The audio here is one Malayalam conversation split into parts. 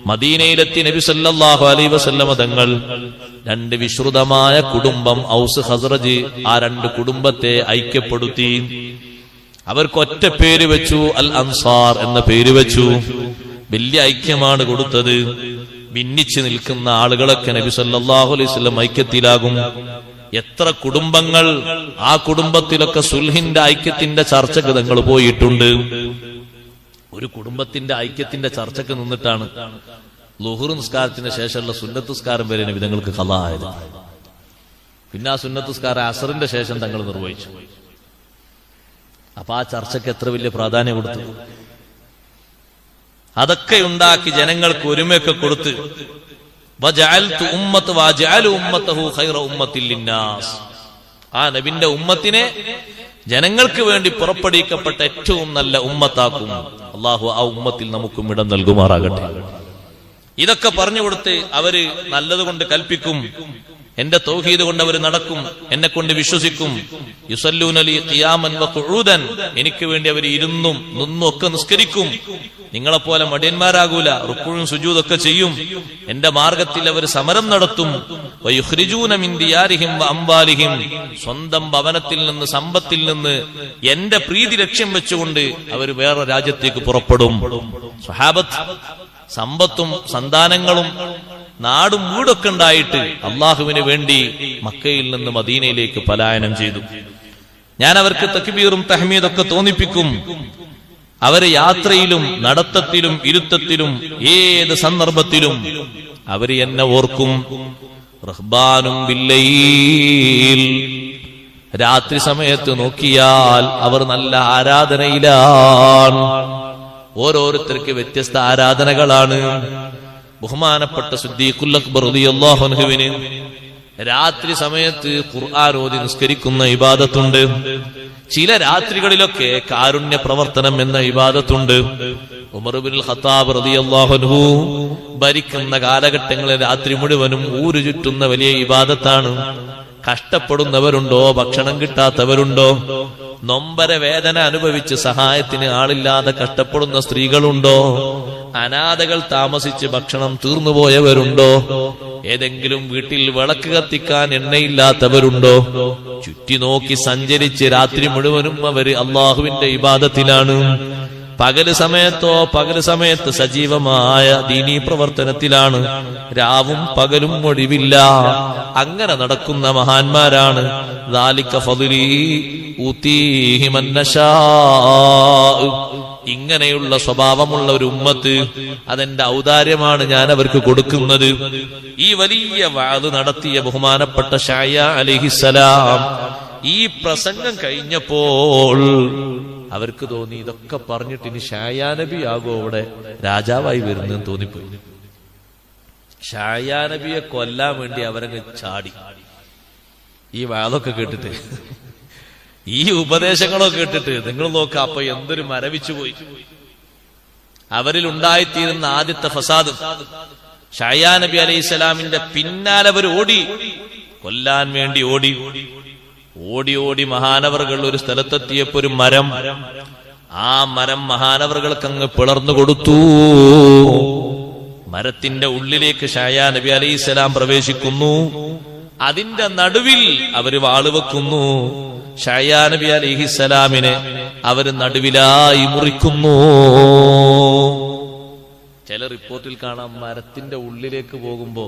മദീനയിലെത്തി നബി സല്ലല്ലാഹു അലൈഹി വസല്ലമ തങ്ങൾ രണ്ട് വിശ്രുതമായ കുടുംബം ഔസ് ഖസ്റജ്, ആ രണ്ട് കുടുംബത്തെ ഐക്യപ്പെടുത്തി. അവർക്ക് ഒറ്റ പേര് വെച്ചു, അൽ അൻസാർ എന്ന പേര് വെച്ചു. വലിയ ഐക്യമാണ് കൊടുത്തത്. ഭിന്നിച്ചു നിൽക്കുന്ന ആളുകളൊക്കെ നബി സല്ലല്ലാഹു അലൈഹി വസല്ലം ഐക്യത്തിലാകും. എത്ര കുടുംബങ്ങൾ, ആ കുടുംബത്തിലൊക്കെ സുൽഹിന്റെ ഐക്യത്തിന്റെ ചർച്ചക്ക് തങ്ങൾ പോയിട്ടുണ്ട്. ഒരു കുടുംബത്തിന്റെ ഐക്യത്തിന്റെ ചർച്ചക്ക് നിന്നിട്ടാണ് ളുഹ്ർ നിസ്കാരത്തിന് ശേഷമുള്ള സുന്നത്ത് നിസ്കാരം വരെ നബി തങ്ങൾക്ക് ഖളാ ആയത്. പിന്നെ ആ സുന്നത്ത് നിസ്കാരം അസറിന്റെ ശേഷം തങ്ങൾ നിർവഹിച്ചു. അപ്പൊ ആ ചർച്ചയ്ക്ക് എത്ര വലിയ പ്രാധാന്യം കൊടുത്തു. അതൊക്കെ ഉണ്ടാക്കി ജനങ്ങൾക്ക് ഒരുമയൊക്കെ കൊടുത്ത് ആ നബിന്റെ ഉമ്മത്തിനെ ജനങ്ങൾക്ക് വേണ്ടി പുറപ്പെടുവിക്കപ്പെട്ട ഏറ്റവും നല്ല ഉമ്മത്താക്കും. അള്ളാഹു ആ ഉമ്മത്തിൽ നമുക്കും ഇടം നൽകുമാറാകട്ടെ. ഇതൊക്കെ പറഞ്ഞു കൊടുത്ത് അവര് നല്ലതുകൊണ്ട് കൽപ്പിക്കും. എന്റെ തൗഹീദ് കൊണ്ട് അവർ നടക്കും, എന്നെ കൊണ്ട് വിശ്വസിക്കും. യുസല്ലൂന ലി ഖിയാമൻ വ ഖുഊദൻ, എനിക്ക് വേണ്ടി അവർ ഇരുന്നും നിന്നും ഒക്കെ നിസ്കരിക്കും. നിങ്ങളെപ്പോലെ മടിയന്മാരാകൂല, റുക്കൂഉം സുജൂദൊക്കെ ചെയ്യും. എന്റെ മാർഗത്തിൽ അവർ സമരം നടത്തും. വയുഖ്രിജൂന മിൻ ദിയാരിഹിം വ അംവാലിഹിം, സ്വന്തം ഭവനത്തിൽ നിന്ന് സമ്പത്തിൽ നിന്ന് എന്റെ പ്രീതി ലക്ഷ്യം വെച്ചുകൊണ്ട് അവർ വേറെ രാജ്യത്തേക്ക് പുറപ്പെടും. സ്വഹാബത്ത് സമ്പത്തും സന്താനങ്ങളും നാടും വീടൊക്കെ ഉണ്ടായിട്ട് അള്ളാഹുവിന് വേണ്ടി മക്കയിൽ നിന്ന് മദീനയിലേക്ക് പലായനം ചെയ്തു. ഞാൻ അവർക്ക് തക്ബീറും തഹ്മീദൊക്കെ തോന്നിപ്പിക്കും. അവര് യാത്രയിലും നടത്തത്തിലും ഇരുത്തത്തിലും ഏത് സന്ദർഭത്തിലും അവര് എന്നെ ഓർക്കും. റഹ്ബാനും ബില്ലൈൽ, രാത്രി സമയത്ത് നോക്കിയാൽ അവർ നല്ല ആരാധനയിലാണ്. ഓരോരുത്തർക്ക് വ്യത്യസ്ത ആരാധനകളാണ്. ബഹുമാനപ്പെട്ട സിദ്ദീഖുൽ അക്ബർ റളിയല്ലാഹു അൻഹുവിന് രാത്രി സമയത്ത് ഖുർആൻ ഓതി നിസ്കരിക്കുന്ന ഇബാദത്തുണ്ട്. ചില രാത്രികളിലൊക്കെ കാരുണ്യ പ്രവർത്തനം എന്ന ഇബാദത്തുണ്ട്. ഉമർ ഇബ്നുൽ ഖത്താബ് റളിയല്ലാഹു അൻഹു ഭരിക്കുന്ന കാലഘട്ടങ്ങളിൽ രാത്രി മുഴുവനും ഊരു ചുറ്റുന്ന വലിയ ഇബാദത്താണ്. കഷ്ടപ്പെടുന്നവരുണ്ടോ? ഭക്ഷണം കിട്ടാത്തവരുണ്ടോ? നൊമ്പര വേദന അനുഭവിച്ച് സഹായത്തിന് ആളില്ലാതെ കഷ്ടപ്പെടുന്ന സ്ത്രീകളുണ്ടോ? അനാഥകൾ താമസിച്ച് ഭക്ഷണം തീർന്നുപോയവരുണ്ടോ? ഏതെങ്കിലും വീട്ടിൽ വിളക്ക് കത്തിക്കാൻ എണ്ണയില്ലാത്തവരുണ്ടോ? ചുറ്റി നോക്കി സഞ്ചരിച്ച് രാത്രി മുഴുവനും അവര് അള്ളാഹുവിന്റെ ഇബാദത്തിലാണ്. പകല് സമയത്ത് സജീവമായ ദീനീ പ്രവർത്തനത്തിലാണ്. രാവും പകലും ഒഴിവില്ല. അങ്ങനെ നടക്കുന്ന മഹാന്മാരാണ്. ദാലിക ഫദ്ലി ഊതീഹി മൻ നശാ. ഇങ്ങനെയുള്ള സ്വഭാവമുള്ള ഒരു ഉമ്മത്ത്, അതെന്റെ ഔദാര്യമാണ് ഞാൻ അവർക്ക് കൊടുക്കുന്നത്. ഈ വലിയ വഅദ് നടത്തിയ ബഹുമാനപ്പെട്ട ശഅയ അലൈഹിസ്സലാം ഈ പ്രസംഗം കഴിഞ്ഞപ്പോൾ അവർക്ക് തോന്നി, ഇതൊക്കെ പറഞ്ഞിട്ട് ഇനി ശഅയ നബി ആകോ അവിടെ രാജാവായി വരുന്നെന്ന് തോന്നിപ്പോയി. ശഅയ നബിയെ കൊല്ലാൻ വേണ്ടി അവരങ്ങ് ചാടി. ഈ വഅദൊക്കെ കേട്ടിട്ട്, ഈ ഉപദേശങ്ങളൊക്കെ കേട്ടിട്ട് നിങ്ങൾ നോക്ക, അപ്പൊ എന്തൊരു മരവിച്ചു പോയി. അവരിൽ ഉണ്ടായിത്തീരുന്ന ആദ്യത്തെ ഫസാദ്, ശഅയ നബി അലൈഹിസ്സലാമിന്റെ പിന്നാലെ അവർ ഓടി, കൊല്ലാൻ വേണ്ടി ഓടി. ഓടി മഹാനവറുകൾ ഒരു സ്ഥലത്തെത്തിയപ്പോ ഒരു മരം, ആ മരം മഹാനവറുകൾക്കങ്ങ് പിളർന്നു കൊടുത്തു. മരത്തിന്റെ ഉള്ളിലേക്ക് ശഅയ നബി അലൈഹിസ്സലാം പ്രവേശിക്കുന്നു. അതിന്റെ നടുവിൽ അവര് വാള് വെക്കുന്നു. ശഅയ നബി അലൈഹിസ്സലാമിനെ അവര് നടുവിലായി മുറിക്കുന്നു. ചില റിപ്പോർട്ടിൽ കാണാം, മരത്തിന്റെ ഉള്ളിലേക്ക് പോകുമ്പോ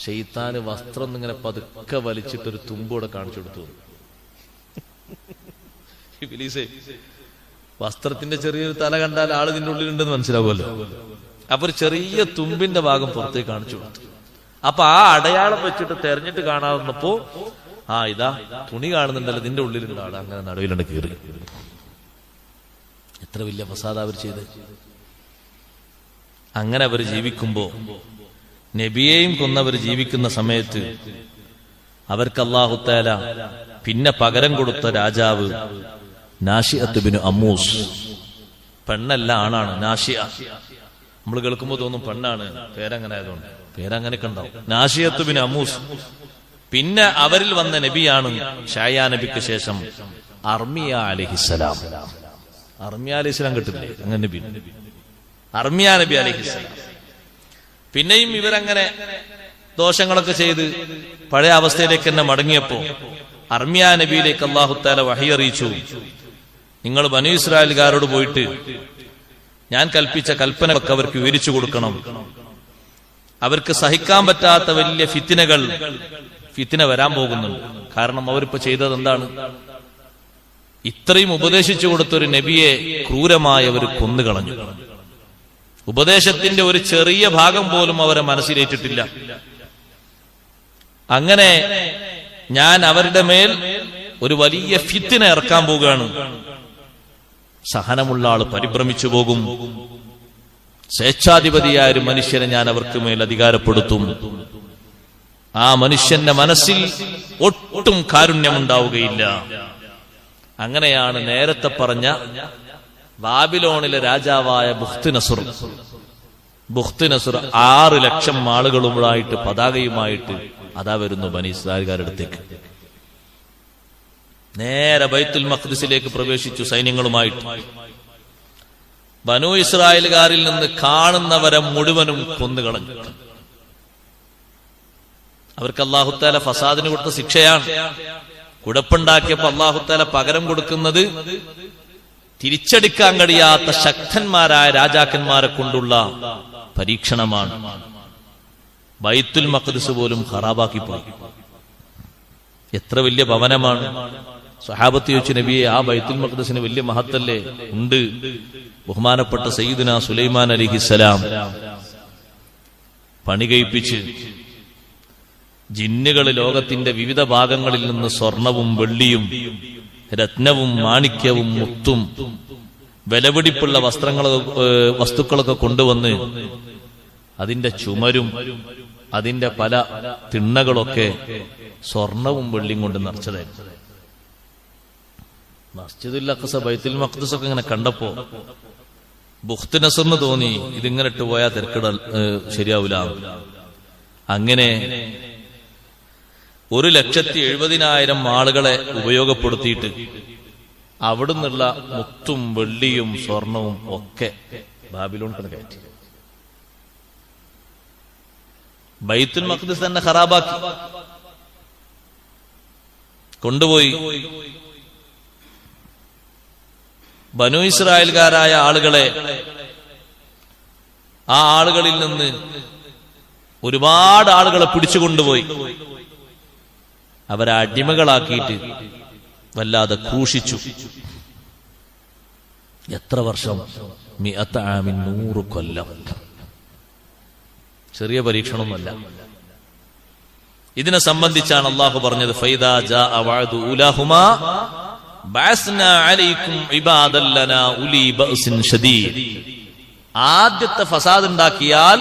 ശൈത്താന് വസ്ത്രം ഇങ്ങനെ പതുക്കെ വലിച്ചിട്ടൊരു തുമ്പോടെ കാണിച്ചു കൊടുത്തു. ഇബ്ലീസേ, വസ്ത്രത്തിന്റെ ചെറിയൊരു തല കണ്ടാൽ ആള് ഇതിന്റെ ഉള്ളിലുണ്ടെന്ന് മനസ്സിലാവുമല്ലോ. അപ്പൊ ഒരു ചെറിയ തുമ്പിന്റെ ഭാഗം പുറത്തേക്ക് കാണിച്ചു കൊടുത്തു. അപ്പൊ ആ അടയാളം വെച്ചിട്ട് തെരഞ്ഞിട്ട് കാണാവുന്നപ്പോ, ആ ഇതാ തുണി കാണുന്നുണ്ടല്ലോ, ഇതിന്റെ ഉള്ളിലുള്ള ആള് അങ്ങനെ നടുവിലുണ്ട് കീറി. എത്ര വലിയ ഫസാദ അവർ ചെയ്ത്. അങ്ങനെ അവർ ജീവിക്കുമ്പോ, നബിയെയും കൊന്നവർ ജീവിക്കുന്ന സമയത്ത് അവർക്ക് അല്ലാഹു തആല പിന്നെ പകരം കൊടുത്ത രാജാവ് നാശിഅത്ത് ബിനു അമ്മൂസ്. പെണ്ണല്ല, ആണാണ്. നാശിഅ നമ്മൾ കേൾക്കുമ്പോ തോന്നും പെണ്ണാണ്, പേരങ്ങനെ ആയതുകൊണ്ട്. പേരങ്ങനെയൊക്കെ ഉണ്ടാവും. നാശിഅത്ത് ബിനു അമ്മൂസ്. പിന്നെ അവരിൽ വന്ന നബിയാണ് ശഅയ നബിക്ക് ശേഷം അർമിയ അലൈഹിസ്സലാം. അർമിയ അലൈഹിസ്സലാം കിട്ടില്ലേ? അങ്ങനെ നബി അർമിയ നബി അലൈഹിസ്സലാം. പിന്നെയും ഇവരങ്ങനെ ദോഷങ്ങളൊക്കെ ചെയ്ത് പഴയ അവസ്ഥയിലേക്ക് തന്നെ മടങ്ങിയപ്പോ അർമിയ നബിയിലേക്ക് അല്ലാഹു തആല വഹി അറിയിച്ചു, നിങ്ങൾ ബനൂ ഇസ്രായേൽകാരോട് പോയിട്ട് ഞാൻ കൽപ്പിച്ച കൽപ്പനകളൊക്കെ അവർക്ക് വിവരിച്ചു കൊടുക്കണം. അവർക്ക് സഹിക്കാൻ പറ്റാത്ത വലിയ ഫിത്തിന വരാൻ പോകുന്നുണ്ട്. കാരണം അവരിപ്പോ ചെയ്തത് എന്താണ്? ഇത്രയും ഉപദേശിച്ചു കൊടുത്തൊരു നബിയെ ക്രൂരമായി അവർ കൊന്നുകളഞ്ഞു. ഉപദേശത്തിന്റെ ഒരു ചെറിയ ഭാഗം പോലും അവരെ മനസ്സിലേറ്റിട്ടില്ല. അങ്ങനെ ഞാൻ അവരുടെ മേൽ ഒരു വലിയ ഫിത്തിന ഇറക്കാൻ പോവുകയാണ്. സഹനമുള്ള ആള് പരിഭ്രമിച്ചു പോകും. സ്വേച്ഛാധിപതിയായ ഒരു മനുഷ്യനെ ഞാൻ അവർക്ക് മേൽ അധികാരപ്പെടുത്തും. ആ മനുഷ്യന്റെ മനസ്സിൽ ഒട്ടും കാരുണ്യമുണ്ടാവുകയില്ല. അങ്ങനെയാണ് നേരത്തെ പറഞ്ഞ ബാബിലോണിലെ രാജാവായ ബുഖ്തിനസുർ 6 ലക്ഷം ആളുകളുമായിട്ട് പതാകയുമായിട്ട് അതാ വരുന്നു ബനി ഇസ്രായേൽകാരുടെ അടുത്തേക്ക്. നേരെ ബൈത്തുൽ മഖ്ദിസിലേക്ക് പ്രവേശിച്ചു സൈന്യങ്ങളുമായിട്ട്. ബനൂ ഇസ്രായേൽകാരിൽ നിന്ന് കാണുന്നവരെ മുഴുവനും കൊന്നുകളഞ്ഞു. അവർക്ക് അല്ലാഹു തആല ഫസാദിന് കൊടുത്ത ശിക്ഷയാണ്. കുഴപ്പമുണ്ടാക്കിയപ്പോ അല്ലാഹു തആല പകരം കൊടുക്കുന്നത് തിരിച്ചടിക്കാൻ കഴിയാത്ത ശക്തന്മാരായ രാജാക്കന്മാരെ കൊണ്ടുള്ള പരീക്ഷണമാണ്. ബൈത്തുൽ മഖ്ദിസ് പോലും ഖറാബാക്കി പോയി. എത്ര വലിയ ഭവനമാണ്. സഹാബത്ത് ചോദിച്ചു, നബിയെ, ആ ബൈത്തുൽ മഖ്ദിസിന് വലിയ മഹത്തല്ലേ? ഉണ്ട്. ബഹുമാനപ്പെട്ട സയ്യിദുനാ സുലൈമാൻ അലൈഹിസ്സലാം പണി കഴിപ്പിച്ച് ജിന്നുകൾ ലോകത്തിന്റെ വിവിധ ഭാഗങ്ങളിൽ നിന്ന് സ്വർണവും വെള്ളിയും രത്നവും മാണിക്യവും മുത്തും വിലപിടിപ്പുള്ള വസ്തുക്കളൊക്കെ കൊണ്ടുവന്ന് അതിന്റെ ചുമരും അതിന്റെ പല തിണ്ണകളൊക്കെ സ്വർണവും വെള്ളിയും കൊണ്ട് നിറച്ചതായിരുന്നു. മസ്ജിദുൽ അഖ്സ ബൈത്തുൽ മഖ്ദിസ് ഒക്കെ ഇങ്ങനെ കണ്ടപ്പോ ബുഖ്തിനസറിന് തോന്നി, ഇതിങ്ങനെ ഇട്ട് പോയാൽ തിരക്കിട ശരിയാവൂല. അങ്ങനെ 1,70,000 ആളുകളെ ഉപയോഗപ്പെടുത്തിയിട്ട് അവിടുന്നുള്ള മുത്തും വെള്ളിയും സ്വർണവും ഒക്കെ ബാബിലോൺ കയറ്റി. ബൈത്തുൽ മഖ്ദിസ് തന്നെ ഖറാബാക്കി കൊണ്ടുപോയി. ബനൂ ഇസ്രായേൽകാരായ ആളുകളെ, ആ ആളുകളിൽ നിന്ന് ഒരുപാട് ആളുകളെ പിടിച്ചുകൊണ്ടുപോയി അവരെ അടിമകളാക്കിയിട്ട് വല്ലാതെ ക്രൂശിച്ചു. എത്ര വർഷം? 100 കൊല്ലം. ചെറിയ പരീക്ഷണമൊന്നുമല്ല. ഇതിനെ സംബന്ധിച്ചാണ് അള്ളാഹു പറഞ്ഞത്, ഫൈദാ ജാഅ വഅദു ഉലാഹുമാ ബഅസ്നാ അലൈക്കും ഇബാദൻ ലനാ ഉലി ബഅസിൻ ശദീദ്. ആദ്യത്തെ ഫസാദ് ഉണ്ടാക്കിയാൽ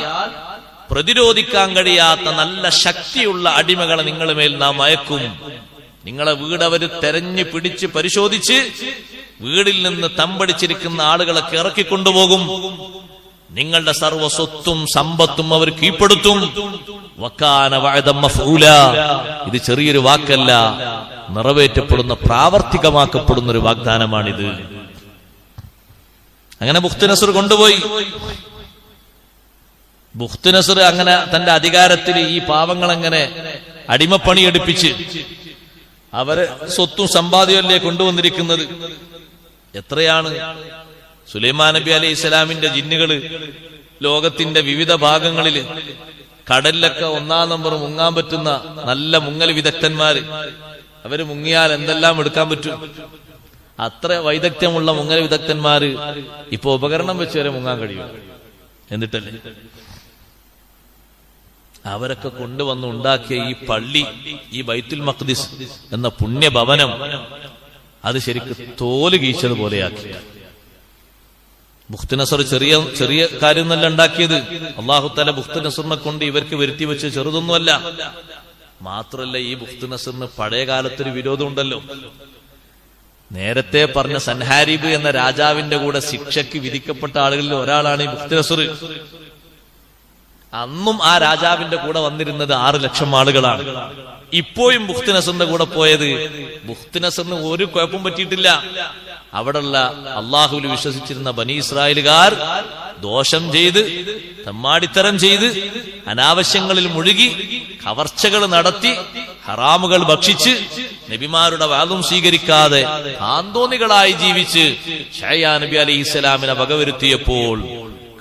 പ്രതിരോധിക്കാൻ കഴിയാത്ത നല്ല ശക്തിയുള്ള അടിമകളെ നിങ്ങളുടെ മേൽ നാം അയക്കും. നിങ്ങളെ വീട് അവര് തെരഞ്ഞു പിടിച്ച് പരിശോധിച്ച് വീടിൽ നിന്ന് തമ്പടിച്ചിരിക്കുന്ന ആളുകളൊക്കെ ഇറക്കിക്കൊണ്ടുപോകും. നിങ്ങളുടെ സർവ്വ സ്വത്തും സമ്പത്തും അവർ കീഴ്പ്പെടുത്തും. വകാന വഅദൻ മഫ്ഊലാ. ഇത് ചെറിയൊരു വാക്കല്ല, നിറവേറ്റപ്പെടുന്ന, പ്രാവർത്തികമാക്കപ്പെടുന്ന ഒരു വാഗ്ദാനമാണിത്. അങ്ങനെ ബുഖ്തിനസർ കൊണ്ടുപോയി. ബുഖ്തിനസർ അങ്ങനെ തന്റെ അധികാരത്തിൽ ഈ പാവങ്ങളെങ്ങനെ അടിമപ്പണി എടുപ്പിച്ച് അവരെ സ്വത്തും സമ്പാദ്യമല്ലേ കൊണ്ടുവന്നിരിക്കുന്നത്. എത്രയാണ്? സുലൈമാൻ നബി അലൈഹി ഇസ്ലാമിന്റെ ജിന്നുകള് ലോകത്തിന്റെ വിവിധ ഭാഗങ്ങളിൽ കടലിലൊക്കെ 1-ാം നമ്പർ മുങ്ങാൻ പറ്റുന്ന നല്ല മുങ്ങൽ വിദഗ്ധന്മാര്, അവര് മുങ്ങിയാൽ എന്തെല്ലാം എടുക്കാൻ പറ്റും. അത്ര വൈദഗ്ധ്യമുള്ള മുങ്ങൽ വിദഗ്ധന്മാര് ഇപ്പൊ ഉപകരണം വെച്ച് വരെ മുങ്ങാൻ കഴിയും. എന്നിട്ടല്ലേ അവരൊക്കെ കൊണ്ടുവന്ന് ഉണ്ടാക്കിയ ഈ പള്ളി, ഈ ബൈത്തുൽ മഖ്ദിസ് എന്ന പുണ്യഭവനം, അത് ശരിക്ക് തോല് കീച്ചതുപോലെയാക്കി. ബുഖ്തിനസർ ചെറിയ കാര്യം എന്നല്ല ഉണ്ടാക്കിയത്. അല്ലാഹു തആല ബുഖ്തിനസറിനെ കൊണ്ട് ഇവർക്ക് വരുത്തി വെച്ച് ചെറുതൊന്നുമല്ല. മാത്രല്ല, ഈ ബുഖ്തിനസറിന് പഴയ കാലത്തൊരു വിരോധം ഉണ്ടല്ലോ. നേരത്തെ പറഞ്ഞ സൻഹാരിബ് എന്ന രാജാവിന്റെ കൂടെ ശിക്ഷയ്ക്ക് വിധിക്കപ്പെട്ട ആളുകളിൽ ഒരാളാണ് ഈ ബുഖ്തിനസർ. അന്നും ആ രാജാവിന്റെ കൂടെ വന്നിരുന്നത് 6 ലക്ഷം ആളുകളാണ്. ഇപ്പോഴും ബുഖ്തിനസറിന്റെ കൂടെ പോയത് ബുഖ്തിനസറിന് ഒരു കുഴപ്പം പറ്റിയിട്ടില്ല. അവിടെയുള്ള അള്ളാഹുവിൽ വിശ്വസിച്ചിരുന്ന ബനി ഇസ്രായേലുകാർ ദോഷം ചെയ്ത്, തെമ്മാടിത്തരം ചെയ്ത്, അനാവശ്യങ്ങളിൽ മുഴുകി, കവർച്ചകൾ നടത്തി, ഹറാമുകൾ ഭക്ഷിച്ച്, നബിമാരുടെ വാദം സ്വീകരിക്കാതെ താന്തോന്നികളായി ജീവിച്ച് യഹ്യാ നബി അലൈഹിസ്സലാമിനെ വകവരുത്തിയപ്പോൾ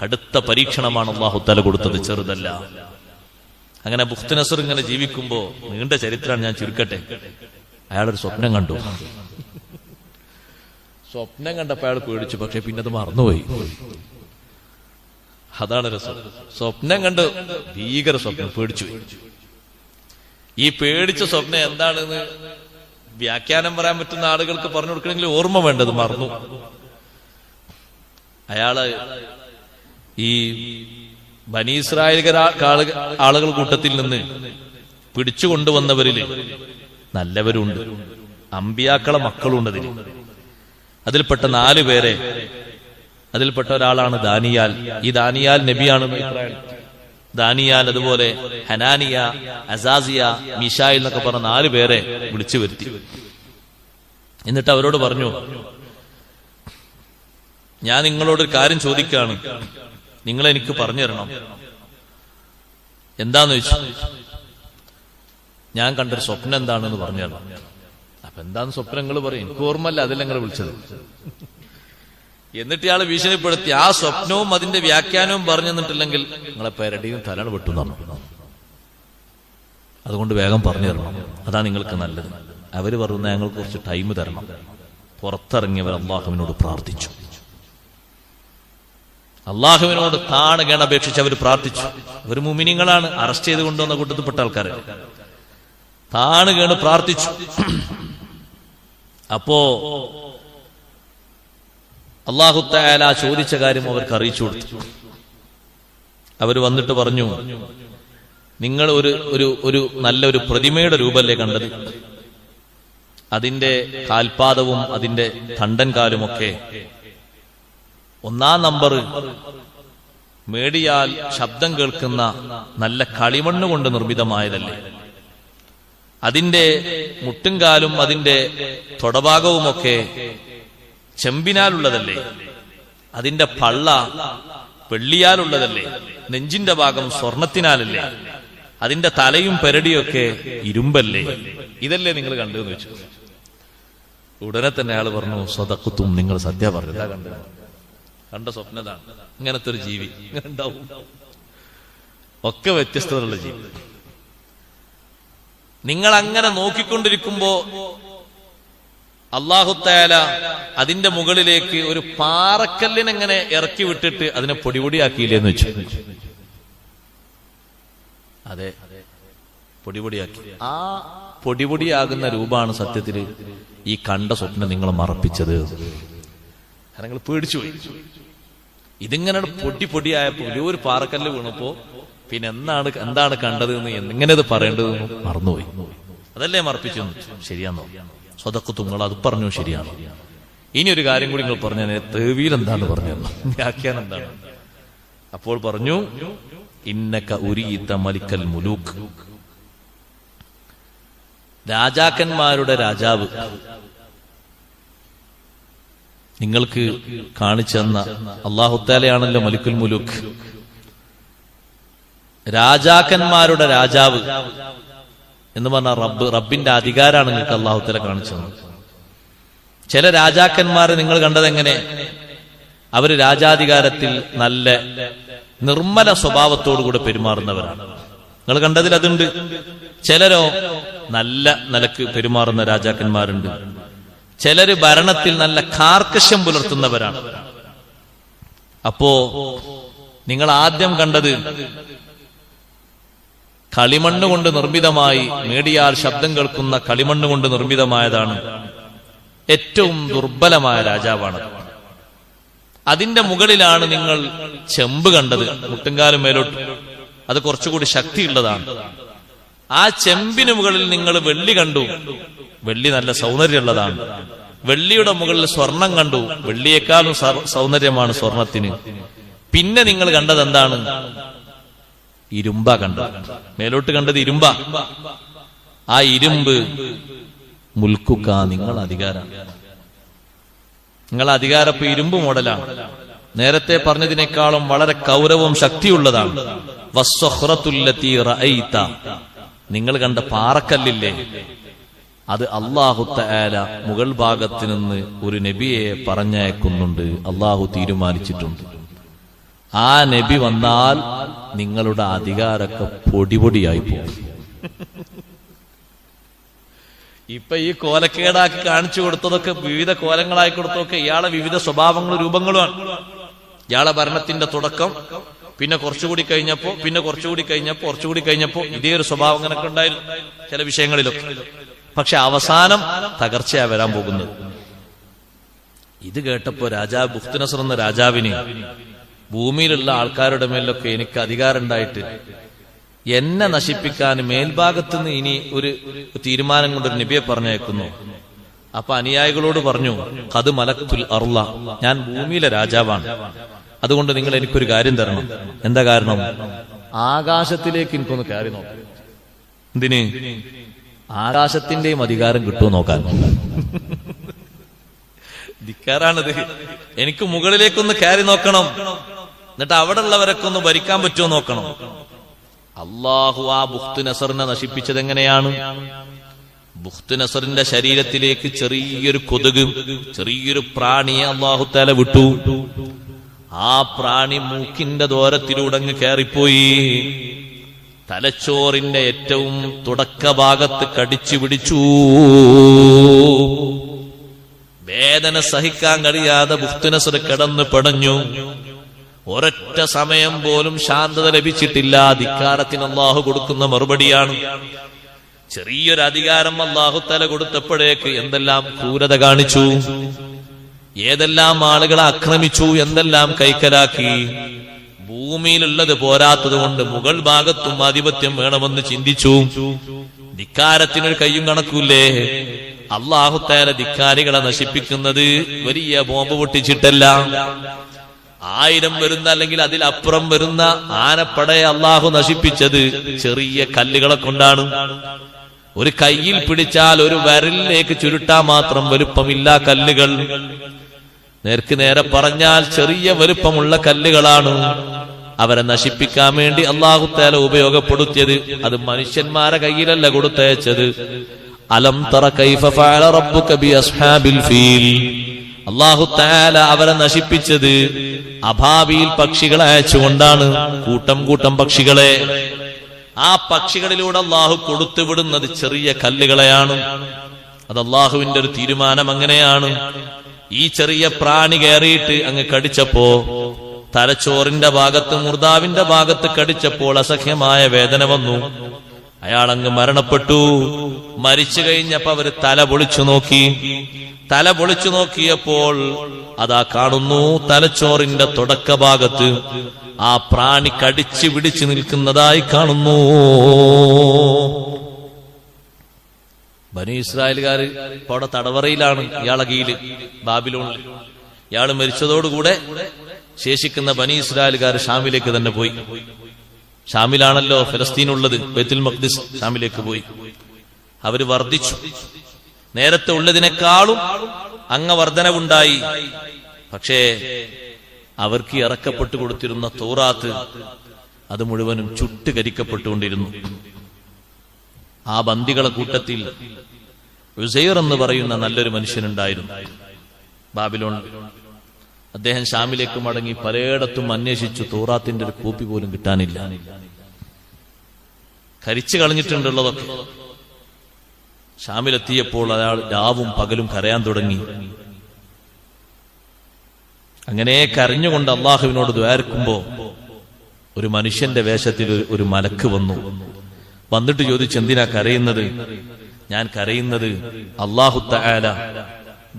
കടുത്ത പരീക്ഷണമാണ് അല്ലാഹു തആല കൊടുത്തത്, ചെറുതല്ല. അങ്ങനെ ബുഖ്ത് നസർ ഇങ്ങനെ ജീവിക്കുമ്പോ, നീണ്ട ചരിത്രമാണ്, ഞാൻ ചുരുക്കട്ടെ. അയാളൊരു സ്വപ്നം കണ്ടു. സ്വപ്നം കണ്ടപ്പോ അയാൾ പേടിച്ചു, പക്ഷെ പിന്നെ അത് മറന്നുപോയി. അതാണ് രസം. സ്വപ്നം കണ്ട് ഭീകര സ്വപ്നം, പേടിച്ചു. ഈ പേടിച്ച സ്വപ്നം എന്താണെന്ന് വ്യാഖ്യാനം പറയാൻ പറ്റുന്ന ആളുകൾക്ക് പറഞ്ഞു കൊടുക്കണമെങ്കിൽ ഓർമ്മ വേണ്ടത് മറന്നു. അയാള് ഈ ബനി ഇസ്രായേൽ ആളുകൾ കൂട്ടത്തിൽ നിന്ന് പിടിച്ചുകൊണ്ടുവന്നവരില് നല്ലവരുണ്ട്, അമ്പിയാക്കളെ മക്കളുണ്ട്. അതിൽപ്പെട്ട 4 പേരെ, അതിൽപ്പെട്ട ഒരാളാണ് ദാനിയാൽ. ഈ ദാനിയാൽ നബിയാണ്. ദാനിയാൽ, അതുപോലെ ഹനാനിയ, അസാസിയ, മീശായിൽ എന്നൊക്കെ പറഞ്ഞ 4 പേരെ വിളിച്ചു വരുത്തി. എന്നിട്ട് അവരോട് പറഞ്ഞു, ഞാൻ നിങ്ങളോടൊരു കാര്യം ചോദിക്കുകയാണ്, നിങ്ങൾ എനിക്ക് പറഞ്ഞു തരണം. എന്താന്ന് ചോദിച്ചു. ഞാൻ കണ്ടൊരു സ്വപ്നം എന്താണെന്ന് പറഞ്ഞു തരണം. അപ്പൊ എന്താന്ന് സ്വപ്നം നിങ്ങൾ പറയും, എനിക്ക് ഓർമ്മല്ല, അതല്ല നിങ്ങൾ വിളിച്ചത്. എന്നിട്ട് ഇയാള് ഭീഷണിപ്പെടുത്തി, ആ സ്വപ്നവും അതിന്റെ വ്യാഖ്യാനവും പറഞ്ഞു തന്നിട്ടില്ലെങ്കിൽ നിങ്ങളെ പെരടിയും തലാണ് വെട്ടു തന്നു. അതുകൊണ്ട് വേഗം പറഞ്ഞു തരണം, അതാ നിങ്ങൾക്ക് നല്ലത്. അവര് പറയുന്ന ഞങ്ങൾക്ക് കുറച്ച് ടൈം തരണം. പുറത്തിറങ്ങിയവർ അള്ളാഹുവിനോട് പ്രാർത്ഥിച്ചു. അള്ളാഹുവിനോട് താണ് കേണപേക്ഷിച്ച് അവർ പ്രാർത്ഥിച്ചു. അവർ മുഅ്മിനീങ്ങളാണ്, അറസ്റ്റ് ചെയ്ത് കൊണ്ടുവന്ന കൂട്ടത്തിൽപ്പെട്ട ആൾക്കാരെ. താണ് കേണ് പ്രാർത്ഥിച്ചു. അപ്പോ അല്ലാഹു തആല ചോദിച്ച കാര്യം അവർക്ക് അറിയിച്ചു കൊടുത്തു. അവർ വന്നിട്ട് പറഞ്ഞു, നിങ്ങൾ ഒരു നല്ലൊരു പ്രതിമയുടെ രൂപമല്ലേ കണ്ടത്? അതിന്റെ കാൽപാദവും അതിന്റെ തണ്ടൻ കാലുമൊക്കെ 1-ാം നമ്പർ മേടിയാൽ ശബ്ദം കേൾക്കുന്ന നല്ല കളിമണ്ണ് കൊണ്ട് നിർമ്മിതമായതല്ലേ? അതിന്റെ മുട്ടുംകാലും അതിന്റെ തൊടഭാഗവുമൊക്കെ ചെമ്പിനാലുള്ളതല്ലേ? അതിന്റെ പള്ള വെള്ളിയാലുള്ളതല്ലേ? നെഞ്ചിന്റെ ഭാഗം സ്വർണത്തിനാലല്ലേ? അതിന്റെ തലയും പെരടിയൊക്കെ ഇരുമ്പല്ലേ? ഇതല്ലേ നിങ്ങൾ കണ്ടെന്ന് വെച്ചു. ഉടനെ തന്നെ അയാൾ പറഞ്ഞു, സദഖ്തും, നിങ്ങൾ സത്യ പറഞ്ഞു. ഇതാ കണ്ട സ്വപ്നതാണ്. ഇങ്ങനത്തെ ഒരു ജീവി ഇങ്ങനെ ഉണ്ടാവും. ഒക്കെ വ്യത്യസ്തതയുള്ള ജീവി. നിങ്ങൾ അങ്ങനെ നോക്കിക്കൊണ്ടിരിക്കുമ്പോ അല്ലാഹു തആല അതിന്റെ മുകളിലേക്ക് ഒരു പാറക്കല്ലിനെങ്ങനെ ഇറക്കി വിട്ടിട്ട് അതിനെ പൊടിപൊടിയാക്കിയില്ലേന്ന് വെച്ചു. അതെ, പൊടിപൊടിയാക്കി. ആ പൊടിപൊടിയാകുന്ന രൂപമാണ് സത്യത്തില് ഈ കണ്ട സ്വപ്നം നിങ്ങളെ മറപ്പിച്ചത്. കാരണം നിങ്ങൾ പേടിച്ചു പോയി. ഇതിങ്ങനെ പൊടിയായപ്പോ ഒരു പാറക്കല്ല് വീണപ്പോ പിന്നെ എന്താണ് കണ്ടത് എന്ന് എങ്ങനെ ഇത് പറയേണ്ടതെന്ന് മറന്നുപോയി. അതല്ലേ മറപ്പിച്ചു. ശരിയാന്നോ? സ്വതക്കത്തും നിങ്ങൾ അത് പറഞ്ഞു, ശരിയാണ്. ഇനി ഒരു കാര്യം കൂടി നിങ്ങൾ പറഞ്ഞു, തേവീൽ എന്താണ് പറഞ്ഞു, വ്യാഖ്യാനം എന്താണ്? അപ്പോൾ പറഞ്ഞു, ഇന്നക ഉരീത മലിക്കൽ മുലൂക്ക്, രാജാക്കന്മാരുടെ രാജാവ് നിങ്ങൾക്ക് കാണിച്ചു തന്ന അല്ലാഹു തആലയാണല്ലോ മലിക്കുൽ മുലൂക്ക്. രാജാക്കന്മാരുടെ രാജാവ് എന്ന് പറഞ്ഞാൽ റബ്ബിന്റെ അധികാരമാണ് നിങ്ങൾക്ക് അല്ലാഹു തആല കാണിച്ചു തന്നത്. ചില രാജാക്കന്മാരെ നിങ്ങൾ കണ്ടതെങ്ങനെ? അവര് രാജാധികാരത്തിൽ നല്ല നിർമ്മല സ്വഭാവത്തോടുകൂടെ പെരുമാറുന്നവരാണ്. നിങ്ങൾ കണ്ടതിൽ അതുണ്ട്. ചിലരോ നല്ല നിലക്ക് പെരുമാറുന്ന രാജാക്കന്മാരുണ്ട്. ചിലര് ഭരണത്തിൽ നല്ല കാർക്കശ്യം പുലർത്തുന്നവരാണ്. അപ്പോ നിങ്ങൾ ആദ്യം കണ്ടത് കളിമണ്ണ് കൊണ്ട് നിർമ്മിതമായി, മേടിയാൽ ശബ്ദം കേൾക്കുന്ന കളിമണ്ണ് കൊണ്ട് നിർമ്മിതമായതാണ്. ഏറ്റവും ദുർബലമായ രാജാവാണ്. അതിന്റെ മുകളിലാണ് നിങ്ങൾ ചെമ്പ് കണ്ടത്, മുട്ടുംകാലും മേലോട്ട്. അത് കുറച്ചുകൂടി ശക്തിയുള്ളതാണ്. ആ ചെമ്പിന് മുകളിൽ നിങ്ങൾ വെള്ളി കണ്ടു. വെള്ളി നല്ല സൗന്ദര്യമുള്ളതാണ്. വെള്ളിയുടെ മുകളിൽ സ്വർണം കണ്ടു. വെള്ളിയേക്കാളും സൗന്ദര്യമാണ് സ്വർണത്തിന്. പിന്നെ നിങ്ങൾ കണ്ടത് എന്താണ്? ഇരുമ്പ കണ്ടത്. മേലോട്ട് കണ്ടത് ഇരുമ്പ. ആ ഇരുമ്പ് മുൽക്കുക്ക, നിങ്ങൾ അധികാരം. നിങ്ങൾ അധികാരപ്പ് ഇരുമ്പ് മോഡലാണ്. നേരത്തെ പറഞ്ഞതിനേക്കാളും വളരെ കൗരവവും ശക്തിയുള്ളതാണ്. വസ്സഖ്റത്തുല്ലതീ റഅയ്ത, നിങ്ങൾ കണ്ട പാറക്കല്ലില്ലേ, അത് അല്ലാഹു തആല മുകൾ ഭാഗത്ത് നിന്ന് ഒരു നബിയെ പറഞ്ഞയക്കുന്നുണ്ട്. അല്ലാഹു തീരുമാനിച്ചിട്ടുണ്ട്. ആ നബി വന്നാൽ നിങ്ങളുടെ അധികാരമൊക്കെ പൊടിപൊടിയായി പോകും. ഇപ്പൊ ഈ കോലക്കേടാക്കി കാണിച്ചു കൊടുത്തതൊക്കെ വിവിധ കോലങ്ങളായി കൊടുത്തതൊക്കെ ഇയാളെ വിവിധ സ്വഭാവങ്ങളും രൂപങ്ങളുമാണ്. ഇയാളെ ഭരണത്തിന്റെ തുടക്കം, പിന്നെ കുറച്ചുകൂടി കഴിഞ്ഞപ്പോ ഇതേ ഒരു സ്വഭാവം അങ്ങനൊക്കെ ഉണ്ടായിരുന്നു ചില വിഷയങ്ങളിലൊക്കെ. പക്ഷെ അവസാനം തകർച്ചയാ വരാൻ പോകുന്നത്. ഇത് കേട്ടപ്പോ രാജാവ് ബുഖ്തുനസർ എന്ന രാജാവിന് ഭൂമിയിലുള്ള ആൾക്കാരുടെ മേലൊക്കെ എനിക്ക് അധികാരം ഉണ്ടായിട്ട് എന്നെ നശിപ്പിക്കാൻ മേൽഭാഗത്തുനിന്ന് ഇനി ഒരു തീരുമാനം കൊണ്ടൊരു നബിയെ പറഞ്ഞയക്കുന്നു. അപ്പൊ അനുയായികളോട് പറഞ്ഞു, ഖദ് മലക്തുൽ അർള, ഞാൻ ഭൂമിയിലെ രാജാവാണ്, അതുകൊണ്ട് നിങ്ങൾ എനിക്കൊരു കാര്യം തരണം. എന്താ കാരണം? ആകാശത്തിലേക്ക് എനിക്കൊന്ന് കയറി നോക്കാം. എന്തിന്? ആകാശത്തിന്റെയും അധികാരം കിട്ടുമോ നോക്കാൻ. ധിക്കാറാണിത്. എനിക്ക് മുകളിലേക്കൊന്ന് കയറി നോക്കണം, എന്നിട്ട് അവിടെ ഉള്ളവരൊക്കെ ഒന്ന് ഭരിക്കാൻ പറ്റുമോ നോക്കണം. അള്ളാഹു ആ ബുഖ്തുനസറിനെ നശിപ്പിച്ചത് എങ്ങനെയാണ്? ബുഖ്തുനസറിന്റെ ശരീരത്തിലേക്ക് ചെറിയൊരു കൊതുക്, ചെറിയൊരു പ്രാണിയെ അള്ളാഹു തആല വിട്ടു. ആ പ്രാണി മൂക്കിന്റെ ദോരത്തിലൂടെ അങ്ങ് കയറിപ്പോയി. തലച്ചോറിന്റെ ഏറ്റവും തുടക്ക ഭാഗത്ത് കടിച്ചു പിടിച്ചു. വേദന സഹിക്കാൻ കഴിയാതെ ബുഖ്തുനസർ കിടന്ന് പിടഞ്ഞു. ഒരൊറ്റ സമയം പോലും ശാന്തത ലഭിച്ചിട്ടില്ല. ധിക്കാരത്തിന് അല്ലാഹു കൊടുക്കുന്ന മറുപടിയാണ്. ചെറിയൊരു അധികാരം അല്ലാഹു തആല കൊടുത്തപ്പോഴേക്ക് എന്തെല്ലാം ക്രൂരത കാണിച്ചു, ഏതെല്ലാം ആളുകളെ ആക്രമിച്ചു, എന്തെല്ലാം കൈക്കലാക്കി. ഭൂമിയിലുള്ളത് പോരാത്തത് കൊണ്ട് മുകൾ ഭാഗത്തും ആധിപത്യം വേണമെന്ന് ചിന്തിച്ചു. ധിക്കാരത്തിനൊരു കയ്യും കണക്കൂല്ലേ. അല്ലാഹു തആല ധിക്കാരികളെ നശിപ്പിക്കുന്നത് വലിയ ബോംബ് പൊട്ടിച്ചിട്ടല്ല, 1000 വരുന്ന അല്ലെങ്കിൽ അതിലപ്പുറം വരുന്ന ആനപ്പടയെ അല്ലാഹു നശിപ്പിച്ചത് ചെറിയ കല്ലുകളെ കൊണ്ടാണ്. ഒരു കയ്യിൽ പിടിച്ചാൽ ഒരു വിരലിലേക്ക് ചുരുട്ടാൻ മാത്രം വലുപ്പമില്ല കല്ലുകൾ. നേർക്ക് നേരെ പറഞ്ഞാൽ ചെറിയ വലുപ്പമുള്ള കല്ലുകളാണ്. അവരെ നശിപ്പിക്കാൻ വേണ്ടി അല്ലാഹു തആല ഉപയോഗപ്പെടുത്തിയത്. അത് മനുഷ്യന്മാരെ കയ്യിലല്ല കൊടുത്തയച്ചത്. അലം തറ കൈഫ ഫഅല റബ്ബുക ബി അസ്ഹാബിൽ ഫീൽ, അല്ലാഹു തആല അവരെ നശിപ്പിച്ചത് അഭാവിയിൽ പക്ഷികളെ അയച്ചുകൊണ്ടാണ്. കൂട്ടം കൂട്ടം പക്ഷികളെ. ആ പക്ഷികളിലൂടെ അല്ലാഹു കൊടുത്തുവിടുന്നത് ചെറിയ കല്ലുകളെയാണ്. അത് അല്ലാഹുവിന്റെ ഒരു തീരുമാനം അങ്ങനെയാണ്. ഈ ചെറിയ പ്രാണി കയറിയിട്ട് അങ്ങ് കടിച്ചപ്പോ, തലച്ചോറിന്റെ ഭാഗത്ത് മൂർധാവിന്റെ ഭാഗത്ത് കടിച്ചപ്പോൾ അസഹ്യമായ വേദന വന്നു. അയാളങ്ങ് മരണപ്പെട്ടു. മരിച്ചു കഴിഞ്ഞപ്പോ അവര് തല പൊളിച്ചു നോക്കി. തല പൊളിച്ചു നോക്കിയപ്പോൾ അതാ കാണുന്നു, തലച്ചോറിന്റെ തുടക്ക ഭാഗത്ത് ആ പ്രാണി കടിച്ചു പിടിച്ചു നിൽക്കുന്നതായി കാണുന്നു. ബനി ഇസ്രായേലുകാര് ഇപ്പൊ അവിടെ തടവറയിലാണ്. ഇയാളെ കീഴില് ബാബിലോണിൽ. ഇയാള് മരിച്ചതോടുകൂടെ ശേഷിക്കുന്ന ബനി ഇസ്രായേലുകാർ ഷാമിലേക്ക് തന്നെ പോയി. ഷാമിലാണല്ലോ ഫലസ്തീനുള്ളത്, ബൈത്തുൽ മഖ്ദിസ്. ഷാമിലേക്ക് പോയി. അവര് വർദ്ധിച്ചു. നേരത്തെ ഉള്ളതിനേക്കാളും വർധനവുണ്ടായി. പക്ഷേ അവർക്ക് ഇറക്കപ്പെട്ടു കൊടുത്തിരുന്ന തൗറാത്ത് അത് മുഴുവനും ചുട്ടുകരിക്കപ്പെട്ടുകൊണ്ടിരുന്നു. ആ ബന്ദികളെ കൂട്ടത്തിൽ ഉസൈർ എന്ന് പറയുന്ന നല്ലൊരു മനുഷ്യനുണ്ടായിരുന്നു ബാബിലോണിൽ. അദ്ദേഹം ഷാമിലേക്ക് മടങ്ങി പലയിടത്തും അന്വേഷിച്ചു. തൗറാത്തിന്റെ ഒരു കോപ്പി പോലും കിട്ടാനില്ല. കരിച്ചു കളഞ്ഞിട്ടുണ്ടുള്ളതൊക്കെ. ഷാമിലെത്തിയപ്പോൾ അയാൾ രാവും പകലും കരയാൻ തുടങ്ങി. അങ്ങനെ കരഞ്ഞുകൊണ്ട് അള്ളാഹുവിനോട് ദ്വാരക്കുമ്പോ ഒരു മനുഷ്യന്റെ വേഷത്തിൽ ഒരു മലക്ക് വന്നു. വന്നിട്ട് ചോദിച്ചു, എന്തിനാ കരയുന്നത്? ഞാൻ കരയുന്നത് അല്ലാഹു തആല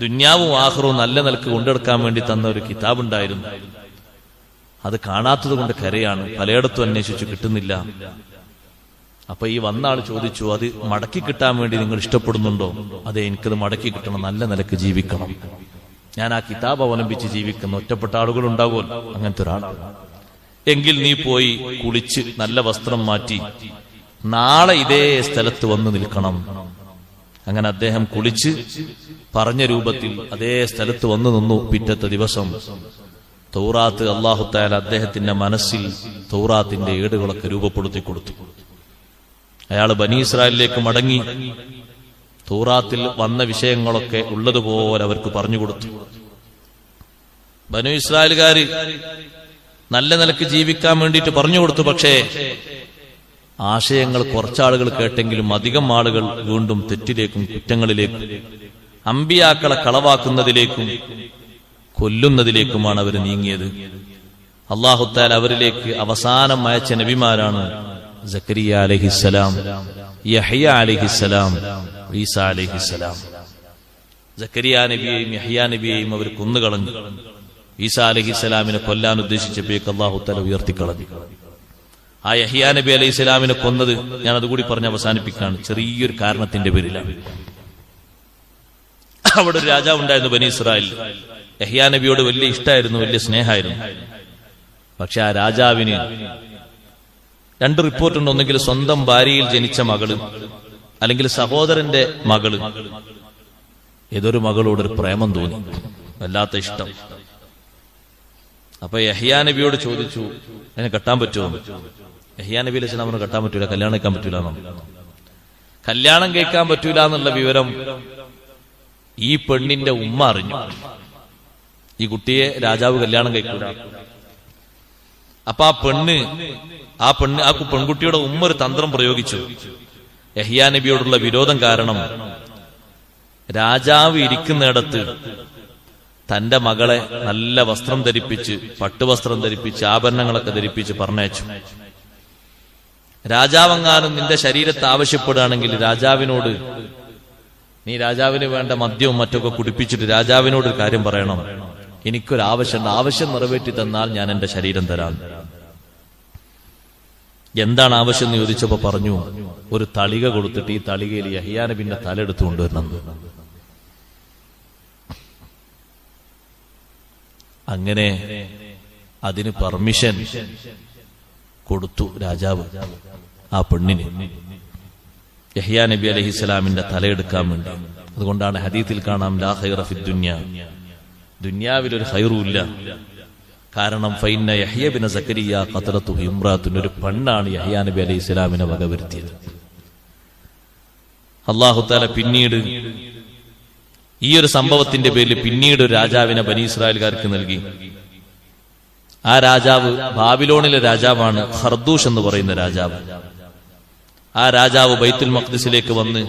ദുന്യാവും ആഖിറവും നല്ല നിലക്ക് കൊണ്ടെടുക്കാൻ വേണ്ടി തന്ന ഒരു കിതാബ് ഉണ്ടായിരുന്നു, അത് കാണാത്തത് കൊണ്ട് കരയാണ്. പലയിടത്തും അന്വേഷിച്ചു, കിട്ടുന്നില്ല. അപ്പൊ ഈ വന്ന ആൾ ചോദിച്ചു, അത് മടക്കി കിട്ടാൻ വേണ്ടി നിങ്ങൾ ഇഷ്ടപ്പെടുന്നുണ്ടോ? അതെ, എനിക്കത് മടക്കി കിട്ടണം, നല്ല നിലക്ക് ജീവിക്കണം. ഞാൻ ആ കിതാബ് അവലംബിച്ച് ജീവിക്കുന്ന ഒറ്റപ്പെട്ട ആളുകൾ ഉണ്ടാവുമല്ലോ, അങ്ങനത്തെ ഒരാൾ. എങ്കിൽ നീ പോയി കുളിച്ച് നല്ല വസ്ത്രം മാറ്റി നാളെ ഇതേ സ്ഥലത്ത് വന്ന് നിൽക്കണം. അങ്ങനെ അദ്ദേഹം കുളിച്ച് പറഞ്ഞ രൂപത്തിൽ അതേ സ്ഥലത്ത് വന്നു നിന്നു. പിറ്റത്തെ ദിവസം തൗറാത്ത് അല്ലാഹു തആല അദ്ദേഹത്തിന്റെ മനസ്സിൽ തൗറാത്തിന്റെ ഏടുകളൊക്കെ രൂപപ്പെടുത്തി കൊടുത്തു. അയാൾ ബനി ഇസ്രായേലിലേക്ക് മടങ്ങി തൗറാത്തിൽ വന്ന വിഷയങ്ങളൊക്കെ ഉള്ളതുപോലെ അവർക്ക് പറഞ്ഞു കൊടുത്തു. ബനു ഇസ്രായേലുകാര് നല്ല നിലക്ക് ജീവിക്കാൻ വേണ്ടിയിട്ട് പറഞ്ഞു കൊടുത്തു. പക്ഷേ ആശയങ്ങൾ കുറച്ചാളുകൾ കേട്ടെങ്കിലും അധികം ആളുകൾ വീണ്ടും തെറ്റിലേക്കും കുറ്റങ്ങളിലേക്കും അമ്പിയാക്കളെ കളവാക്കുന്നതിലേക്കും കൊല്ലുന്നതിലേക്കുമാണ് അവർ നീങ്ങിയത്. അല്ലാഹു തആല അവരിലേക്ക് അവസാനം അയച്ച നബിമാരാണ് സക്കരിയ അലൈഹിസ്സലാം, യഹ്യ അലൈഹിസ്സലാം, ഈസ അലൈഹിസ്സലാം. സക്കരിയ നബിയെയും യഹ്യ നബിയെയും അവർ കൊന്നുകളഞ്ഞു. ഈസ അലൈഹിസ്സലാമിനെ കൊല്ലാൻ ഉദ്ദേശിച്ചപ്പോഴേക്ക് അല്ലാഹു തആല ഉയർത്തിക്കളഞ്ഞു. ആ യഹ്യ നബി അലൈഹിസ്സലാമിനെ കൊന്നത് ഞാൻ അതുകൂടി പറഞ്ഞ് അവസാനിപ്പിക്കുകയാണ്. ചെറിയൊരു കാരണത്തിന്റെ പേരിലാണ്. അവിടെ ഒരു രാജാവ് ഉണ്ടായിരുന്നു ബനി ഇസ്രായേൽ. യഹ്യ നബിയോട് വലിയ ഇഷ്ടമായിരുന്നു, വലിയ സ്നേഹമായിരുന്നു. പക്ഷെ ആ രാജാവിന് രണ്ട് റിപ്പോർട്ടുണ്ട്. ഒന്നെങ്കിൽ സ്വന്തം ഭാര്യയിൽ ജനിച്ച മകള്, അല്ലെങ്കിൽ സഹോദരന്റെ മകള്, ഏതൊരു മകളോടൊരു പ്രേമം തോന്നി, വല്ലാത്ത ഇഷ്ടം. അപ്പൊ യഹ്യ നബിയോട് ചോദിച്ചു, അതിനെ കെട്ടാൻ പറ്റുമോ? യഹ്യ നബി അലൈഹി സ്വലാമിനെ കെട്ടാൻ പറ്റൂല, കല്യാണം കഴിക്കാൻ പറ്റൂല. കല്യാണം കഴിക്കാൻ പറ്റൂല എന്നുള്ള വിവരം ഈ പെണ്ണിന്റെ ഉമ്മ അറിഞ്ഞു. ഈ കുട്ടിയെ രാജാവ് കല്യാണം കഴിക്കൂല. അപ്പൊ ആ പെൺകുട്ടിയുടെ ഉമ്മ ഒരു തന്ത്രം പ്രയോഗിച്ചു. യഹ്യ നബിയോടുള്ള വിരോധം കാരണം രാജാവ് ഇരിക്കുന്നിടത്ത് തന്റെ മകളെ നല്ല വസ്ത്രം ധരിപ്പിച്ച്, പട്ടുവസ്ത്രം ധരിപ്പിച്ച്, ആഭരണങ്ങളൊക്കെ ധരിപ്പിച്ച് പറഞ്ഞയച്ചു. രാജാവെങ്ങാനും നിന്റെ ശരീരത്തെ ആവശ്യപ്പെടുകയാണെങ്കിൽ രാജാവിനോട് നീ രാജാവിന് വേണ്ട മദ്യവും മറ്റൊക്കെ കുടിപ്പിച്ചിട്ട് രാജാവിനോട് ഒരു കാര്യം പറയണം, എനിക്കൊരാവശ്യമുണ്ട്, ആവശ്യം നിറവേറ്റി തന്നാൽ ഞാൻ എന്റെ ശരീരം തരാം. എന്താണ് ആവശ്യം എന്ന് ചോദിച്ചപ്പോ പറഞ്ഞു, ഒരു തളിക കൊടുത്തിട്ട് ഈ തളികയിൽ യഹ്യ നബിന്റെ തല എടുത്തു കൊണ്ടുവരണം. അങ്ങനെ അതിന് പെർമിഷൻ കൊടുത്തു രാജാവ് ആ പെണ്ണിന്, യഹ്യ നബി അലൈഹിസ്സലാമിന്റെ തലയെടുക്കാൻ വേണ്ടി. അതുകൊണ്ടാണ് ഹദീത്തിൽ കാണാം, ലാ ഖൈറ ഫിദ് ദുനിയ, ദുനിയാവിലൊരു ഖൈറുമില്ല. കാരണം ഫൈന്ന യഹ്യ ബിൻ സക്കരിയ ഖതലതുഹു ഇംറാത്തുൻ, ഒരു പെണ്ണാണ് യഹ്യ നബി അലൈഹിസ്സലാമിനെ വകവരുത്തിയത്. അല്ലാഹു തആല പിന്നീട് ഈ ഒരു സംഭവത്തിന്റെ പേരിൽ പിന്നീട് ഒരു രാജാവിനെ ബനി ഇസ്രായേൽക്കാർക്ക് നൽകി. ആ രാജാവ് ബാബിലോണിലെ രാജാവാണ്, ഖർദൂഷ് എന്ന് പറയുന്ന രാജാവ്. ആ രാജാവ് ബൈത്തുൽ മഖ്ദിസിലേക്ക് വന്ന്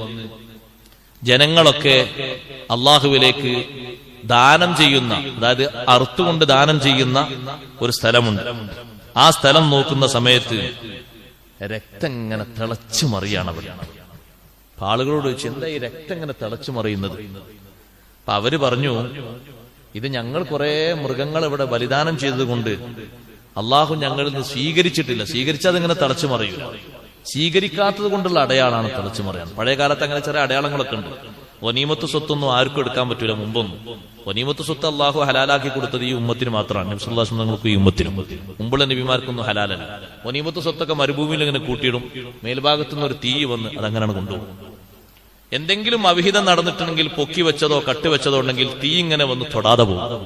ജനങ്ങളൊക്കെ അള്ളാഹുവിലേക്ക് ദാനം ചെയ്യുന്ന, അതായത് അറുത്തുകൊണ്ട് ദാനം ചെയ്യുന്ന ഒരു സ്ഥലമുണ്ട്. ആ സ്ഥലം നോക്കുന്ന സമയത്ത് രക്തം ഇങ്ങനെ തിളച്ചു മറിയാണ് അവിടെ. ആളുകളോട് ചോദിച്ചു, എന്താ ഈ രക്തം ഇങ്ങനെ തിളച്ചു മറിയുന്നത്? അപ്പൊ അവര് പറഞ്ഞു, ഇത് ഞങ്ങൾ കുറെ മൃഗങ്ങൾ ഇവിടെ ബലിദാനം ചെയ്തതുകൊണ്ട് അള്ളാഹു ഞങ്ങളിൽ നിന്ന് സ്വീകരിച്ചിട്ടില്ല. സ്വീകരിച്ചാൽ ഇങ്ങനെ തിളച്ചു മറിയൂല, സ്വീകരിക്കാത്തത് കൊണ്ടുള്ള അടയാളാണ് തിളച്ചു മറിയാൻ. പഴയ കാലത്ത് അങ്ങനെ ചെറിയ അടയാളങ്ങളൊക്കെ ഉണ്ട്. വനീമത്ത് സ്വത്തൊന്നും ആർക്കും എടുക്കാൻ പറ്റൂല. മുമ്പൊന്നും വനീമത്ത് സ്വത്ത് അള്ളാഹു ഹലാലാക്കി കൊടുത്തത് ഈ ഉമ്മത്തിന് മാത്രമാണ്. നബി സല്ലല്ലാഹു അലൈഹി വസല്ലം ഈ ഉമ്മത്തിനും, മുമ്പുള്ള നബിമാർക്കൊന്നും ഹലാലല്ല. വനീമത്ത് സ്വത്തൊക്കെ മരുഭൂമിയിൽ ഇങ്ങനെ കൂട്ടിയിടും, മേൽഭാഗത്തുനിന്ന് ഒരു തീ വന്ന് അതങ്ങനെയാണ് കൊണ്ടുപോകും. എന്തെങ്കിലും അവിഹിതം നടന്നിട്ടുണ്ടെങ്കിൽ പൊക്കി വെച്ചതോ കട്ടുവെച്ചതോ ഉണ്ടെങ്കിൽ തീ ഇങ്ങനെ വന്ന് തൊടാതെ പോകും.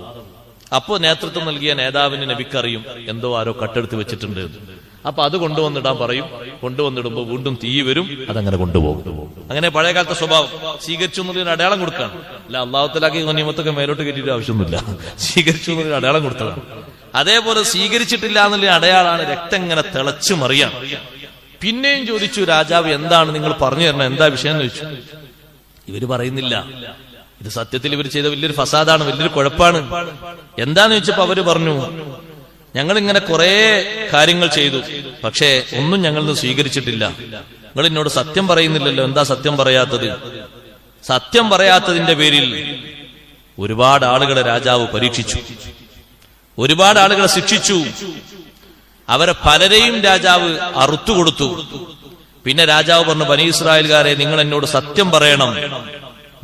അപ്പോ നേതൃത്വം നൽകിയ നേതാവിന് നബിക്കറിയും എന്തോ ആരോ കട്ടെടുത്ത് വെച്ചിട്ടുണ്ട്. അപ്പൊ അത് കൊണ്ടുവന്നിടാൻ പറയും. കൊണ്ടുവന്നിടുമ്പോ വീണ്ടും തീ വരും, അതങ്ങനെ കൊണ്ടുപോകും. അങ്ങനെ പഴയ കാലത്തെ സ്വഭാവം. സ്വീകരിച്ചു എന്നുള്ളൊരു അടയാളം കൊടുക്കാണ്. അല്ല അള്ളാഹുത്തലാക്കി നിയമത്തൊക്കെ മേലോട്ട് കയറ്റിയിട്ട് ആവശ്യമൊന്നുമില്ല. സ്വീകരിച്ചു എന്നുള്ളൊരു അടയാളം കൊടുത്തതാണ്. അതേപോലെ സ്വീകരിച്ചിട്ടില്ല എന്നുള്ള അടയാളാണ് രക്തം ഇങ്ങനെ തിളച്ചു മറിയാം. പിന്നെയും ചോദിച്ചു രാജാവ്, എന്താണ് നിങ്ങൾ പറഞ്ഞു തരണം, എന്താ വിഷയം എന്ന് ചോദിച്ചു. ഇവര് പറയുന്നില്ല. ഇത് സത്യത്തിൽ ഇവർ ചെയ്ത വലിയൊരു ഫസാദാണ്, വലിയൊരു കുഴപ്പമാണ്. എന്താന്ന് ചോദിച്ചപ്പോ അവര് പറഞ്ഞു, ഞങ്ങൾ ഇങ്ങനെ കുറെ കാര്യങ്ങൾ ചെയ്തു, പക്ഷേ ഒന്നും ഞങ്ങളിൽ നിന്ന് സ്വീകരിച്ചിട്ടില്ല. നിങ്ങൾ എന്നോട് സത്യം പറയുന്നില്ലല്ലോ, എന്താ സത്യം പറയാത്തത്? സത്യം പറയാത്തതിന്റെ പേരിൽ ഒരുപാട് ആളുകളെ രാജാവ് പരീക്ഷിച്ചു, ഒരുപാട് ആളുകളെ ശിക്ഷിച്ചു. അവരെ പലരെയും രാജാവ് അറുത്തുകൊടുത്തു. പിന്നെ രാജാവ് പറഞ്ഞു, ബനി ഇസ്രായേൽക്കാരെ, നിങ്ങൾ എന്നോട് സത്യം പറയണം.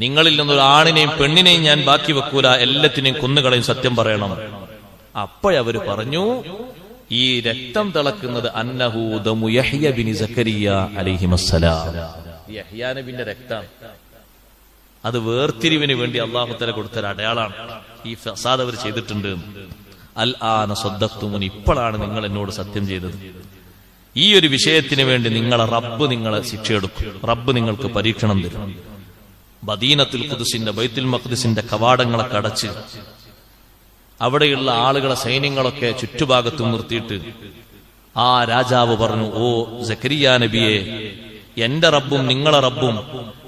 നിങ്ങളിൽ നിന്നൊരു ആണിനെയും പെണ്ണിനെയും ഞാൻ ബാക്കി വെക്കൂല, എല്ലാത്തിനെയും കൊന്നുകളയും, സത്യം പറയണം. അപ്പോഴവര് പറഞ്ഞു, ഈ രക്തം തിളക്കുന്നത് അന്നഹു ദമു യഹ്യ ബിൻ സക്കരിയ അലൈഹിമസ്സലാം, യഹ്യ നബിന്റെ രക്തമാണ്. അത് വേർതിരിവിന് വേണ്ടി അല്ലാഹു തആല കൊടുത്തൊരു അടയാളാണ്. ഈ ഫസാദ് അവർ ചെയ്തിട്ടുണ്ട്. അൽ ആന സദ്ദഖ്തുമുനി, ഇപ്പോഴാണ് നിങ്ങൾ എന്നോട് സത്യം ചെയ്തത്. ഈ ഒരു വിഷയത്തിന് വേണ്ടി നിങ്ങളെ റബ്ബ് നിങ്ങളെ ശിക്ഷയെടുക്കും, റബ്ബ് നിങ്ങൾക്ക് പരീക്ഷണം തരും. മദീനത്തുൽ ഖുദ്സിന്റെ ബൈത്തുൽ മഖ്ദിസിന്റെ കവാടങ്ങളൊക്കെ അടച്ച് അവിടെയുള്ള ആളുകളെ സൈന്യങ്ങളൊക്കെ ചുറ്റുഭാഗത്തും നിർത്തിയിട്ട് ആ രാജാവ് പറഞ്ഞു, ഓ സക്കരിയ നബിയെ, എന്റെ റബ്ബും നിങ്ങളെ റബ്ബും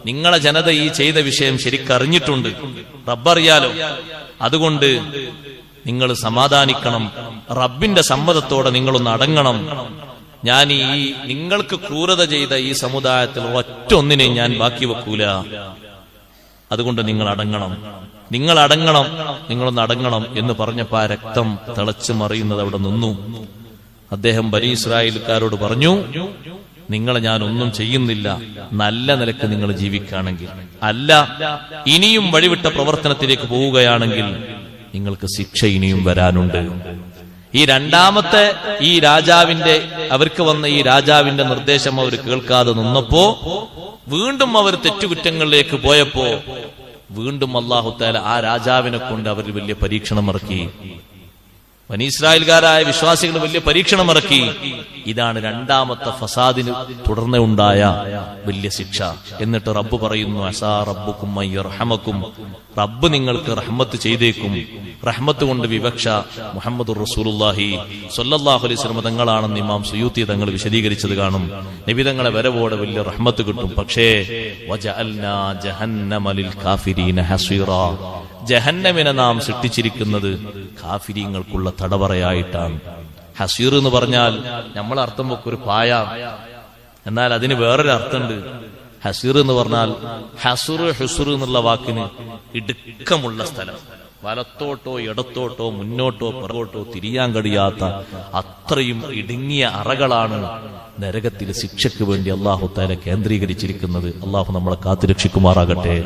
നിങ്ങളെ ജനത ഈ ചെയ്ത വിഷയം ശരിക്കറിഞ്ഞിട്ടുണ്ട്, റബ്ബറിയാലോ. അതുകൊണ്ട് നിങ്ങൾ സമാധാനിക്കണം, റബ്ബിന്റെ സമ്മതത്തോടെ നിങ്ങളൊന്ന് അടങ്ങണം. ഞാൻ ഈ നിങ്ങൾക്ക് ക്രൂരത ചെയ്ത ഈ സമുദായത്തിൽ ഒറ്റ ഒന്നിനെ ഞാൻ ബാക്കി വെക്കൂല. അതുകൊണ്ട് നിങ്ങൾ അടങ്ങണം, നിങ്ങൾ അടങ്ങണം, നിങ്ങളൊന്ന് അടങ്ങണം എന്ന് പറഞ്ഞപ്പോ ആ രക്തം തിളച്ചു മറിയുന്നത് അവിടെ നിന്നു. അദ്ദേഹം ബനി ഇസ്രായേൽക്കാരോട് പറഞ്ഞു, നിങ്ങളെ ഞാൻ ഒന്നും ചെയ്യുന്നില്ല, നല്ല നിലക്ക് നിങ്ങൾ ജീവിക്കുകയാണെങ്കിൽ. അല്ല, ഇനിയും വഴിവിട്ട പ്രവർത്തനത്തിലേക്ക് പോവുകയാണെങ്കിൽ നിങ്ങൾക്ക് ശിക്ഷ ഇനിയും വരാനുണ്ട്. ഈ രണ്ടാമത്തെ ഈ രാജാവിന്റെ അവർക്ക് വന്ന ഈ രാജാവിന്റെ നിർദ്ദേശം അവർ കേൾക്കാതെ നിന്നപ്പോ വീണ്ടും അവർ തെറ്റുകുറ്റങ്ങളിലേക്ക് പോയപ്പോ വീണ്ടും അല്ലാഹു തആല ആ രാജാവിനെ കൊണ്ട് അവർ വലിയ പരീക്ഷണം ഇറക്കി. ബനി ഇസ്രായേൽക്കാരായ വിശ്വാസികൾ വലിയ പരീക്ഷണം ഇറക്കി. ഇതാണ് രണ്ടാമത്തെ ഫസാദിന് തുടർന്ന് ഉണ്ടായ വലിയ ശിക്ഷ. എന്നിട്ട് റബ്ബ് പറയുന്നു, അസാ റബ്ബുക്കും അയ്യർഹമക്കും, റബ്ബ് നിങ്ങൾക്ക് റഹ്മത്ത് ചെയ്തേക്കും. റഹ്മത്ത് കൊണ്ട് വിവക്ഷ മുഹമ്മദുർ റസൂലുള്ളാഹി സ്വല്ലല്ലാഹു അലൈഹി വസല്ലം തങ്ങളാണെന്ന് ഇമാം സുയൂത്തി തങ്ങൾ വിശദീകരിച്ചത് കാണും. നബി തങ്ങളെ വരവോടെ വലിയ റഹ്മത്ത് കിട്ടും. പക്ഷേ വജഅൽനാ ജഹന്നമ ലിൽ കാഫിരീന ഹസീറാ, ജഹന്നമിനെ നാം സൃഷ്ടിച്ചിരിക്കുന്നത് കാഫിരീങ്ങൾക്കുള്ള തടവറയായിട്ടാണ്. ഹസീർ എന്ന് പറഞ്ഞാൽ നമ്മൾ അർത്ഥം വെക്കും ഒരു പായ, എന്നാൽ അതിന് വേറൊരു അർത്ഥമുണ്ട്. ഹസീർ എന്ന് പറഞ്ഞാൽ ഹസുർ ഹുസുർ എന്നുള്ള വാക്കിന് ഇടുക്കമുള്ള സ്ഥലം, വലത്തോട്ടോ ഇടത്തോട്ടോ മുന്നോട്ടോ പുറകോട്ടോ തിരിയാൻ കഴിയാത്ത അത്രയും ഇടുങ്ങിയ അറകളാണ് നരകത്തിലെ ശിക്ഷയ്ക്ക് വേണ്ടി അല്ലാഹു തആല കേന്ദ്രീകരിച്ചിരിക്കുന്നത്. അല്ലാഹു നമ്മളെ കാത്തുരക്ഷിക്കുമാറാകട്ടെ.